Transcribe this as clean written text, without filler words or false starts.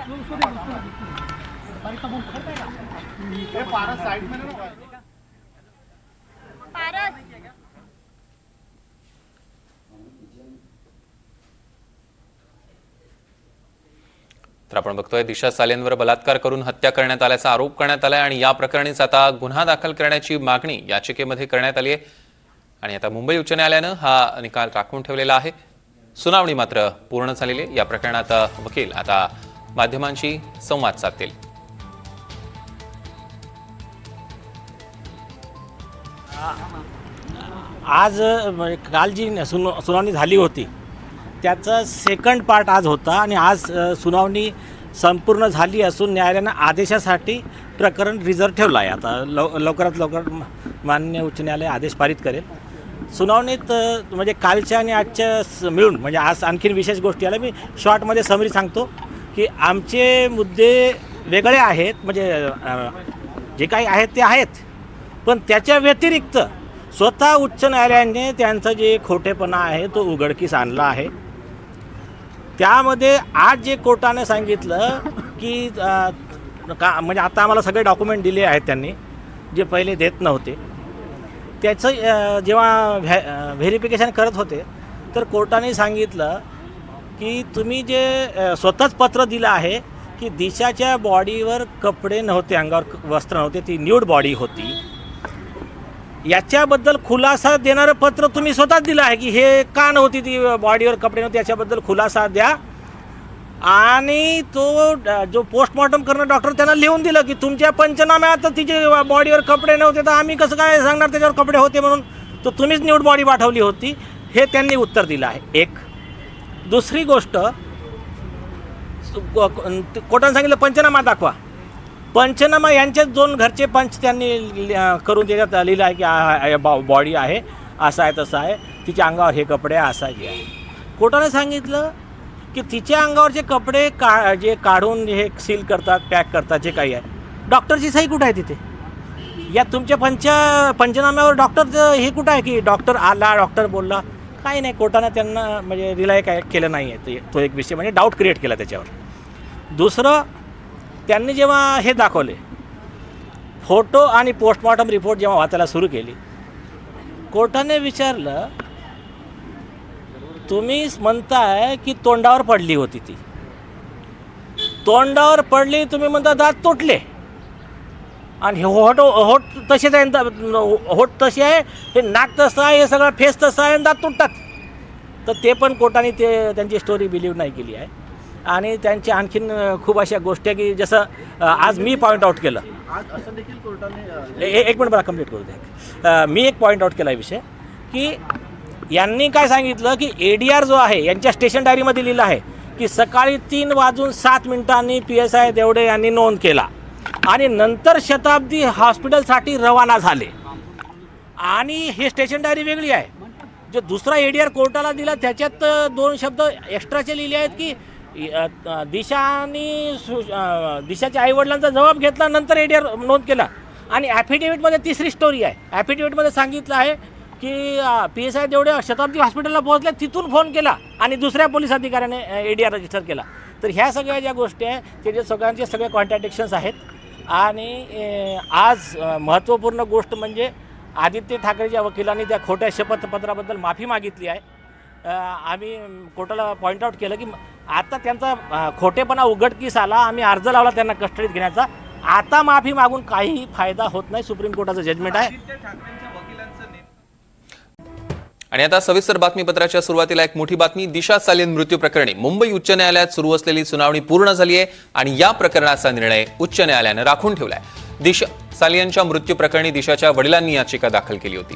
तर आपण बघतोय दिशा सालेंवर बलात्कार करून हत्या करण्यात आल्याचा आरोप करण्यात आलाय आणि या प्रकरणीच आता गुन्हा दाखल करण्याची मागणी याचिकेमध्ये करण्यात आली आहे आणि आता मुंबई उच्च न्यायालयानं हा निकाल राखून ठेवलेला आहे। सुनावणी मात्र पूर्ण झालेली आहे। या प्रकरणात वकील आता माध्यमांशी संवाद साधतील। आज काल जी सुनावणी झाली होती त्याचा सेकंड पार्ट आज होता आणि आज सुनावणी संपूर्ण झाली असून न्यायालयानं आदेशासाठी प्रकरण रिझर्व ठेवलं आहे। आता लवकरात लवकर माननीय उच्च न्यायालय आदेश पारित करेल। सुनावणीत म्हणजे कालच्या आणि आजच्या मिळून म्हणजे आज आणखीन विशेष गोष्टी आल्या। मी शॉर्टमध्ये समरी सांगतो की आमचे मुद्दे वेगळे आहेत, म्हणजे जे काही आहेत ते आहेत, पण त्याच्या व्यतिरिक्त स्वतः उच्च न्यायालयाने त्यांचा जे खोटेपणा आहे तो उघडकीस आणला आहे। त्यामध्ये आज जे कोर्टाने सांगितलं की म्हणजे आता आम्हाला सगळे डॉक्युमेंट दिले आहेत त्यांनी, जे पहिले देत नव्हते, त्याचं जेव्हा व्हेरिफिकेशन करत होते तर कोर्टाने सांगितलं की तुम्ही जे स्वतःच पत्र दिलं आहे की दिशाच्या बॉडीवर कपडे नव्हते, अंगावर वस्त्र नव्हते, ती न्यूड बॉडी होती, याच्याबद्दल खुलासा देणारं पत्र तुम्ही स्वतःच दिलं आहे की हे का नव्हती, ती बॉडीवर कपडे नव्हते, याच्याबद्दल खुलासा द्या। आणि तो जो पोस्टमॉर्टम करणारा डॉक्टर त्यांना लिहून दिलं की तुमच्या पंचनाम्यात तिचे बॉडीवर कपडे नव्हते तर आम्ही कसं काय सांगणार त्याच्यावर कपडे होते म्हणून, तर तुम्हीच न्यूड बॉडी पाठवली होती, हे त्यांनी उत्तर दिलं आहे। एक दुसरी गोष्ट, कोर्टाने सांगितलं पंचनामा दाखवा। पंचनामा यांचेच दोन घरचे पंच त्यांनी करून त्याच्यात लिहिलं आहे की बॉडी आहे, असं आहे तसं आहे, तिच्या अंगावर हे कपडे असं आहे। कोर्टाने सांगितलं की तिच्या अंगावरचे कपडे जे काढून हे सील करतात, पॅक करतात, जे काही आहे, डॉक्टरची सही कुठं आहे तिथे? या तुमच्या पंचनाम्यावर डॉक्टर हे कुठं आहे की डॉक्टर आला, डॉक्टर बोलला? काही नाही, कोर्टाने त्यांना म्हणजे रिलाय काय केलं नाही आहे, तो एक विषय म्हणजे डाऊट क्रिएट केला त्याच्यावर। दुसरं, त्यांनी जेव्हा हे दाखवले फोटो आणि पोस्टमॉर्टम रिपोर्ट जेव्हा वाचायला सुरू केली, कोर्टाने विचारलं तुम्ही म्हणताय की तोंडावर पडली होती, ती तोंडावर पडली, तुम्ही म्हणता दात तुटले आणि होठ तसेच आहे, होठ तसे आहे, हे नाक तसं आहे, हे सगळं फेस तसं आहे आणि दात तुटतात, तर ते पण कोर्टाने त्यांची स्टोरी बिलीव्ह नाही केली आहे। आणि त्यांच्या आणखीन खूप अशा गोष्टी आहे की जसं आज मी पॉईंट आऊट केलं, असं देखील कोर्टाने एक मिनिट मला कंप्लीट करू दे। मी एक पॉईंट आऊट केला विषय की यांनी काय सांगितलं की ADR जो आहे यांच्या स्टेशन डायरीमध्ये लिहिलं आहे की सकाळी 3:07 PSI देवडे यांनी नोंद केला आणि नंतर शताब्दी हॉस्पिटलसाठी रवाना झाले, आणि हे स्टेशन डायरी वेगळी आहे। जो दुसरा ADR कोर्टाला दिला त्याच्यात दोन शब्द एक्स्ट्राचे लिहिले आहेत की दिशाच्या आईवडिलांचा जबाब घेतला, नंतर ADR नोंद केला, आणि ॲफिडेविटमध्ये तिसरी स्टोरी आहे। ॲफिडेविटमध्ये सांगितलं आहे की PSI देवडे शताब्दी हॉस्पिटलला पोहोचले, तिथून फोन केला आणि दुसऱ्या पोलीस अधिकाऱ्याने ADR रजिस्टर केला। तर ह्या सगळ्या ज्या गोष्टी आहेत त्याचे सगळ्यांचे सगळे कॉन्ट्रॅडिक्शन्स आहेत। आणि आज महत्त्वपूर्ण गोष्ट म्हणजे आदित्य ठाकरेच्या वकिलांनी त्या खोट्या शपथपत्राबद्दल माफी मागितली आहे। आम्ही कोर्टाला पॉईंट आऊट केलं की आता त्यांचा खोटेपणा उघडकीस आला, आम्ही अर्ज लावला त्यांना कस्टडीत घेण्याचा, आता माफी मागून काहीही फायदा होत नाही, सुप्रीम कोर्टाचं जजमेंट आहे। आणि आता सविस्तर बातमीपत्राच्या सुरुवातीला एक मोठी बातमी। दिशा सालेन मृत्यू प्रकरणी मुंबई उच्च न्यायालयात सुरू असलेली सुनावणी पूर्ण झाली आहे आणि या प्रकरणाचा निर्णय उच्च न्यायालयानं राखून ठेवलाय। दिशा सालेनच्या मृत्यू प्रकरणी दिशाच्या वडिलांनी याचिका दाखल केली होती।